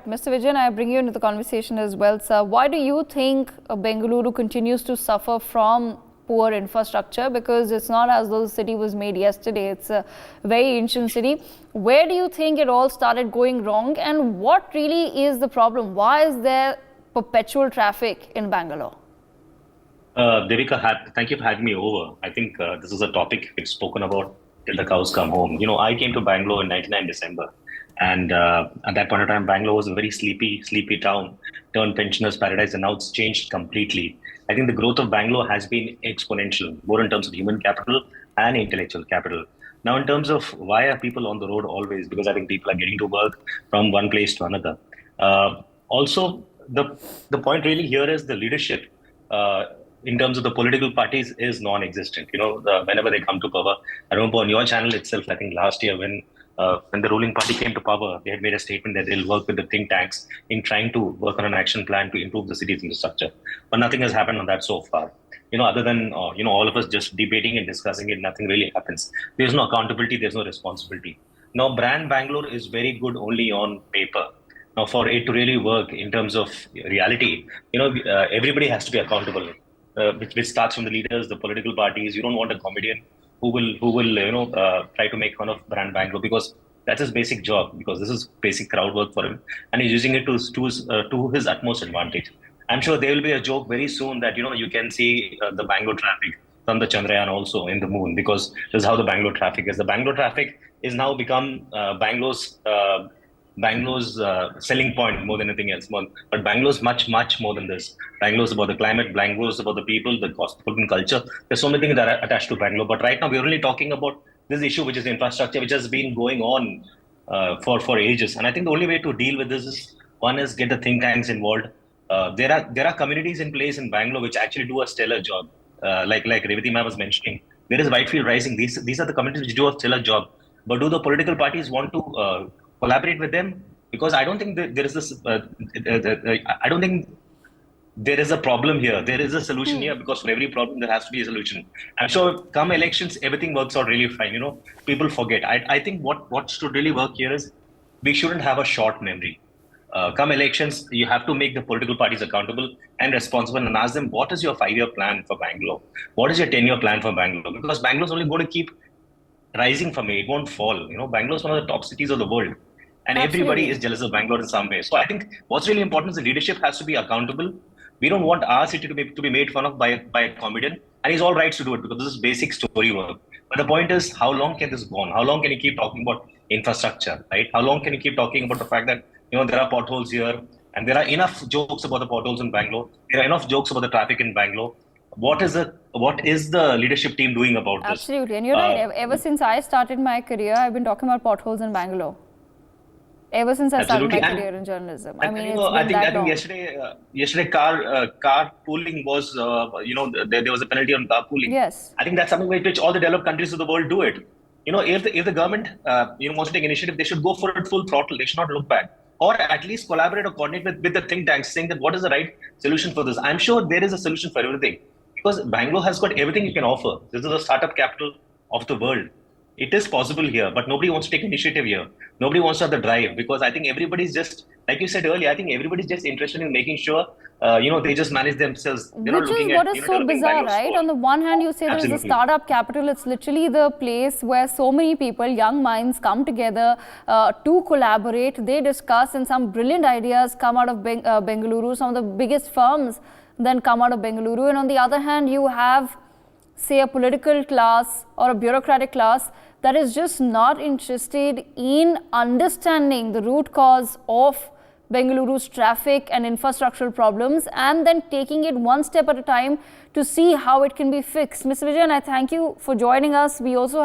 Mr. Vijayan, I bring you into the conversation as well, sir. Why do you think Bengaluru continues to suffer from poor infrastructure? Because it's not as though the city was made yesterday. It's a very ancient city. Where do you think it all started going wrong, and what really is the problem? Why is there perpetual traffic in Bangalore? Devika, thank you for having me over. I think this is a topic we've spoken about till the cows come home. I came to Bangalore in 99 December. And at that point of time, Bangalore was a very sleepy town, turned pensioners' paradise, and now it's changed completely. I think the growth of Bangalore has been exponential, more in terms of human capital and intellectual capital. Now, in terms of why are people on the road always? Because I think people are getting to work from one place to another. Also, the point really here is the leadership. In terms of the political parties is non-existent. Whenever they come to power, I remember on your channel itself, I think last year when the ruling party came to power, they had made a statement that they'll work with the think tanks in trying to work on an action plan to improve the city's infrastructure. But nothing has happened on that so far. Other than, all of us just debating and discussing it, nothing really happens. There's no accountability, there's no responsibility. Now, brand Bangalore is very good only on paper. Now, for it to really work in terms of reality, everybody has to be accountable. Which starts from the leaders, the political parties. You don't want a comedian who will try to make fun of brand Bangalore, because that's his basic job, because this is basic crowd work for him, and he's using it to his utmost advantage. I'm sure there will be a joke very soon that you can see the Bangalore traffic from the Chandrayaan also in the moon, because this is how the Bangalore traffic is. The Bangalore traffic is now become Bangalore's selling point more than anything else. But Bangalore's much more than this. Bangalore's about the climate, Bangalore's about the people, the cosmopolitan culture. There's so many things that are attached to Bangalore. But right now we're only talking about this issue, which is infrastructure, which has been going on for ages. And I think the only way to deal with this is, one is get the think tanks involved. There are communities in place in Bangalore which actually do a stellar job. Like Revati ma'am was mentioning, there is Whitefield Rising. These are the communities which do a stellar job. But do the political parties want to collaborate with them? Because I don't think there is this. I don't think there is a problem here. There is a solution here, because for every problem there has to be a solution. I'm sure come elections everything works out really fine. People forget. I think what should really work here is we shouldn't have a short memory. Come elections, you have to make the political parties accountable and responsible, and ask them, what is your 5-year plan for Bangalore? What is your 10-year plan for Bangalore? Because Bangalore's only going to keep rising from it won't fall. Bangalore is one of the top cities of the world, and everybody is jealous of Bangalore in some way. So I think what's really important is the leadership has to be accountable. We don't want our city to be made fun of by a comedian, and he's all right to do it, because this is basic story work. But the point is, how long can this go on? How long can you keep talking about infrastructure, right? How long can you keep talking about the fact that there are potholes here, and there are enough jokes about the potholes in Bangalore. There are enough jokes about the traffic in Bangalore. What is the leadership team doing about this? Absolutely, and you're right. Ever since I started my career, I've been talking about potholes in Bangalore. Ever since I started my career in journalism. I mean, I think yesterday car pooling was there was a penalty on car pooling. Yes. I think that's something which all the developed countries of the world do it. If the government wants to take initiative, they should go for it full throttle. They should not look back, or at least collaborate or coordinate with the think tanks, saying that what is the right solution for this. I'm sure there is a solution for everything, because Bangalore has got everything you can offer. This is a startup capital of the world. It is possible here, but nobody wants to take initiative here. Nobody wants to have the drive, because I think everybody's just, like you said earlier, I think everybody's just interested in making sure, they just manage themselves. Which is what is so bizarre, right? On the one hand, you say there is a startup capital. It's literally the place where so many people, young minds, come together to collaborate. They discuss, and some brilliant ideas come out of Bengaluru. Some of the biggest firms then come out of Bengaluru. And on the other hand, you have, say, a political class or a bureaucratic class that is just not interested in understanding the root cause of Bengaluru's traffic and infrastructural problems, and then taking it one step at a time to see how it can be fixed. Mr. Vijayan, I thank you for joining us. We also